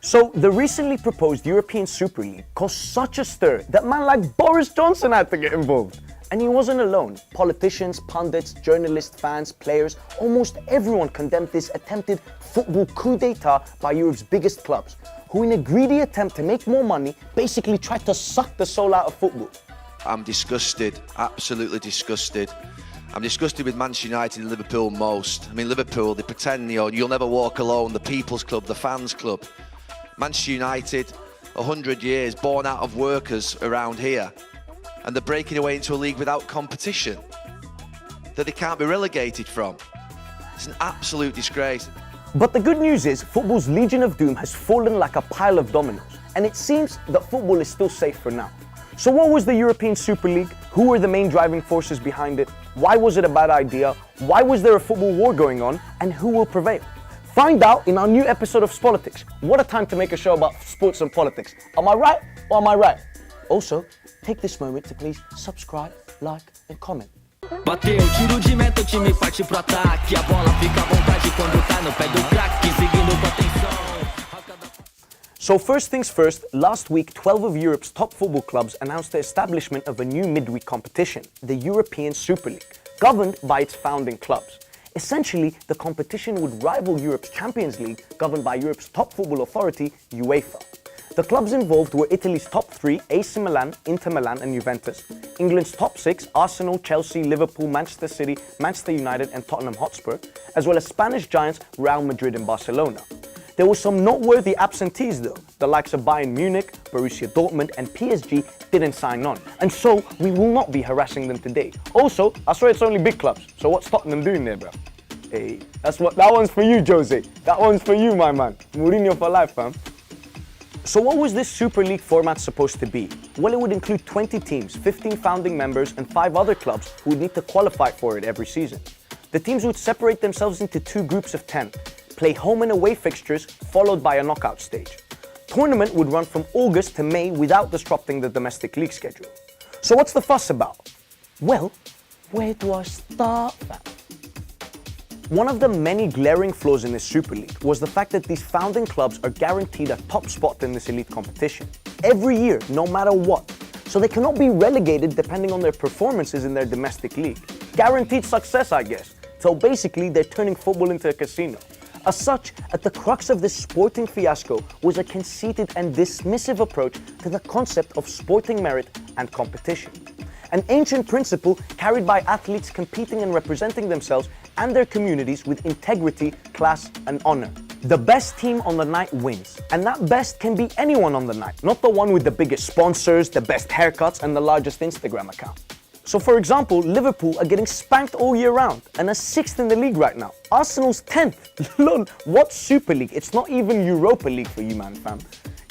So, the recently proposed European Super League caused such a stir that man like Boris Johnson had to get involved. And he wasn't alone. Politicians, pundits, journalists, fans, players, almost everyone condemned this attempted football coup d'etat by Europe's biggest clubs, who in a greedy attempt to make more money, basically tried to suck the soul out of football. I'm disgusted, absolutely disgusted. I'm disgusted with Manchester United and Liverpool most. I mean, Liverpool, they pretend, you'll never walk alone, the people's club, the fans' club. Manchester United, 100 years, born out of workers around here. And they're breaking away into a league without competition that they can't be relegated from. It's an absolute disgrace. But the good news is, football's Legion of Doom has fallen like a pile of dominoes, and it seems that football is still safe for now. So what was the European Super League? Who were the main driving forces behind it? Why was it a bad idea? Why was there a football war going on? And who will prevail? Find out in our new episode of Spolitix. What a time to make a show about sports and politics. Am I right or am I right? Also, take this moment to please subscribe, like and comment. Bateu, tiro de meta, o time parte pro ataque. A bola fica à vontade quando tá no pé do craque, seguindo com atenção. So first things first, last week 12 of Europe's top football clubs announced the establishment of a new midweek competition, the European Super League, governed by its founding clubs. Essentially, the competition would rival Europe's Champions League, governed by Europe's top football authority, Uefa. The clubs involved were Italy's top three, AC Milan, Inter Milan and Juventus, England's top six, Arsenal, Chelsea, Liverpool, Manchester City, Manchester United and Tottenham Hotspur, as well as Spanish giants Real Madrid and Barcelona. There were some noteworthy absentees though. The likes of Bayern Munich, Borussia Dortmund and PSG didn't sign on, and so we will not be harassing them today. Also, I swear it's only big clubs, so what's Tottenham doing there, bro? Hey, that one's for you, Jose. That one's for you, my man. Mourinho for life, fam. So what was this Super League format supposed to be? Well, it would include 20 teams, 15 founding members and 5 other clubs who would need to qualify for it every season. The teams would separate themselves into 2 groups of 10, play home and away fixtures followed by a knockout stage. Tournament would run from August to May without disrupting the domestic league schedule. So what's the fuss about? Well, where do I start? One of the many glaring flaws in this Super League was the fact that these founding clubs are guaranteed a top spot in this elite competition. Every year, no matter what. So they cannot be relegated depending on their performances in their domestic league. Guaranteed success, I guess. So basically, they're turning football into a casino. As such, at the crux of this sporting fiasco was a conceited and dismissive approach to the concept of sporting merit and competition. An ancient principle carried by athletes competing and representing themselves and their communities with integrity, class, and honor. The best team on the night wins, and that best can be anyone on the night, not the one with the biggest sponsors, the best haircuts, and the largest Instagram account. So for example, Liverpool are getting spanked all year round and are 6th in the league right now. Arsenal's 10th. Lol, what Super League? It's not even Europa League for you, man, fam.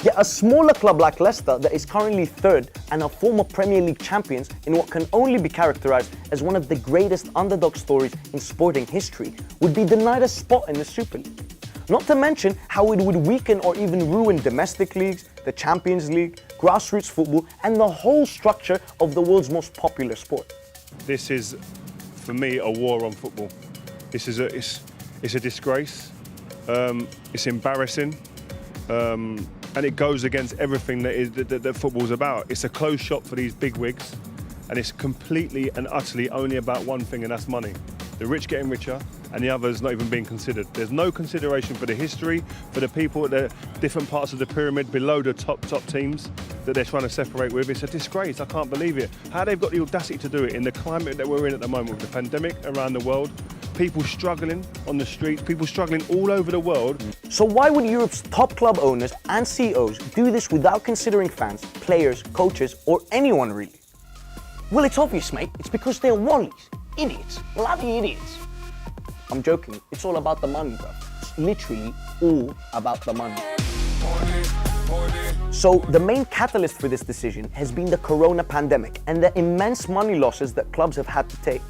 Yet a smaller club like Leicester that is currently 3rd and are former Premier League champions in what can only be characterised as one of the greatest underdog stories in sporting history would be denied a spot in the Super League. Not to mention how it would weaken or even ruin domestic leagues, the Champions League, grassroots football and the whole structure of the world's most popular sport. This is, for me, a war on football. This is it's a disgrace. It's embarrassing. And it goes against everything that football's about. It's a closed shop for these big wigs, and it's completely and utterly only about one thing, and that's money. The rich getting richer, and the others not even being considered. There's no consideration for the history, for the people at the different parts of the pyramid below the top teams that they're trying to separate with. It's a disgrace, I can't believe it. How they've got the audacity to do it in the climate that we're in at the moment with the pandemic around the world, people struggling on the streets, people struggling all over the world. So why would Europe's top club owners and CEOs do this without considering fans, players, coaches, or anyone really? Well, it's obvious, mate. It's because they're wallies. Idiots. Bloody idiots. I'm joking. It's all about the money, bro. It's literally all about the money. So the main catalyst for this decision has been the corona pandemic and the immense money losses that clubs have had to take.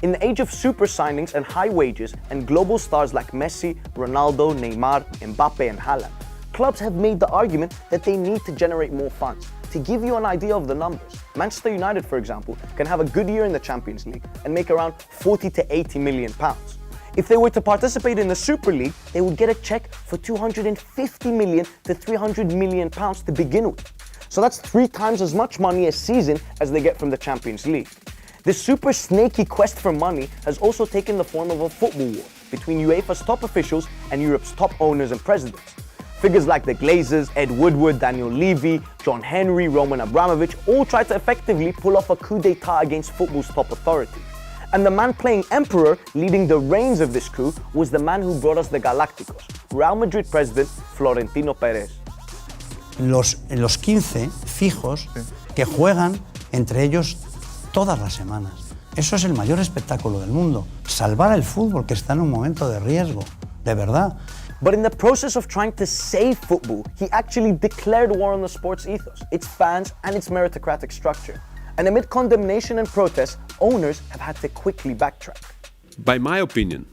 In the age of super signings and high wages and global stars like Messi, Ronaldo, Neymar, Mbappe and Haaland, clubs have made the argument that they need to generate more funds. To give you an idea of the numbers, Manchester United, for example, can have a good year in the Champions League and make around 40 to 80 million pounds. If they were to participate in the Super League, they would get a check for 250 million to 300 million pounds to begin with. So that's 3 times as much money a season as they get from the Champions League. This super snaky quest for money has also taken the form of a football war between UEFA's top officials and Europe's top owners and presidents. Figures like the Glazers, Ed Woodward, Daniel Levy, John Henry, Roman Abramovich all tried to effectively pull off a coup d'etat against football's top authority. And the man playing emperor, leading the reins of this coup, was the man who brought us the Galácticos, Real Madrid president Florentino Pérez. Los 15 fijos que juegan entre ellos todas las semanas. Eso es el mayor espectáculo del mundo. Salvar el fútbol que está en un momento de riesgo, de verdad. But in the process of trying to save football, he actually declared war on the sports ethos, its fans, and its meritocratic structure. And amid condemnation and protest, owners have had to quickly backtrack. By my opinion,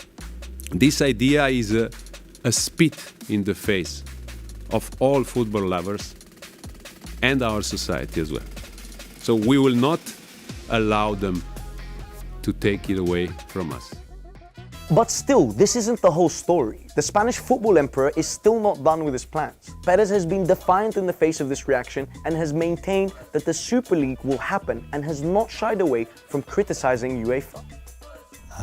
this idea is a spit in the face of all football lovers and our society as well. So we will not allow them to take it away from us. But still, this isn't the whole story. The Spanish football emperor is still not done with his plans. Perez has been defiant in the face of this reaction and has maintained that the Super League will happen and has not shied away from criticizing UEFA.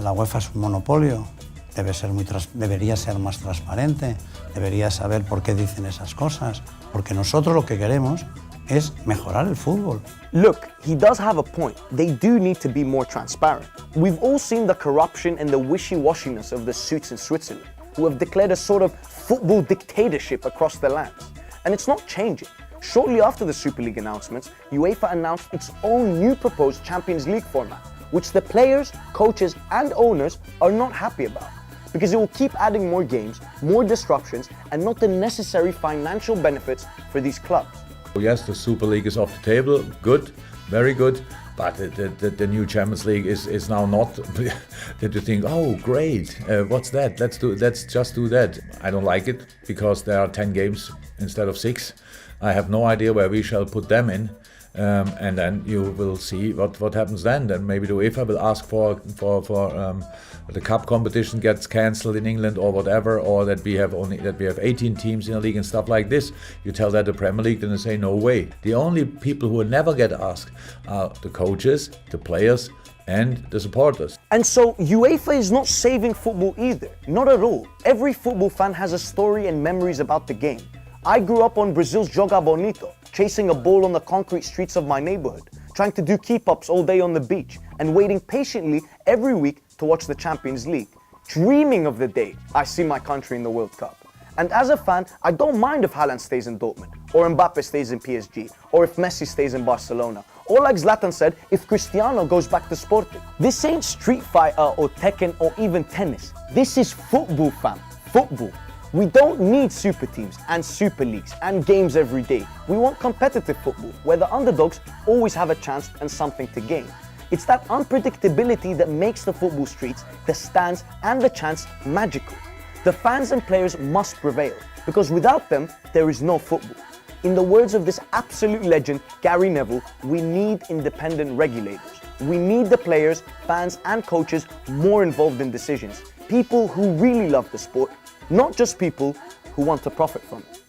La UEFA es un monopolio, debería ser más transparente, debería saber por qué dicen esas cosas, porque nosotros lo que queremos es mejorar el fútbol. Look, he does have a point. They do need to be more transparent. We've all seen the corruption and the wishy-washiness of the suits in Switzerland, who have declared a sort of football dictatorship across the lands. And it's not changing. Shortly after the Super League announcements, UEFA announced its own new proposed Champions League format, which the players, coaches, and owners are not happy about, because it will keep adding more games, more disruptions, and not the necessary financial benefits for these clubs. Yes, the Super League is off the table, good, very good, but the new Champions League is now not that you think, oh great, what's that? Let's just do that. I don't like it because there are 10 games instead of 6. I have no idea where we shall put them in. And then you will see what happens then. Then maybe the UEFA will ask for the cup competition gets cancelled in England or whatever, or that we have 18 teams in a league and stuff like this. You tell that the Premier League, then they say no way. The only people who will never get asked are the coaches, the players, and the supporters. And so UEFA is not saving football either, not at all. Every football fan has a story and memories about the game. I grew up on Brazil's Joga Bonito, chasing a ball on the concrete streets of my neighborhood, trying to do keep-ups all day on the beach, and waiting patiently every week to watch the Champions League, dreaming of the day I see my country in the World Cup. And as a fan, I don't mind if Haaland stays in Dortmund, or Mbappe stays in PSG, or if Messi stays in Barcelona, or like Zlatan said, if Cristiano goes back to Sporting. This ain't Street Fighter or Tekken or even tennis. This is football, fam. Football. We don't need super teams and super leagues and games every day. We want competitive football, where the underdogs always have a chance and something to gain. It's that unpredictability that makes the football streets, the stands, and the chants magical. The fans and players must prevail, because without them, there is no football. In the words of this absolute legend, Gary Neville, we need independent regulators. We need the players, fans, and coaches more involved in decisions. People who really love the sport, not just people who want to profit from it.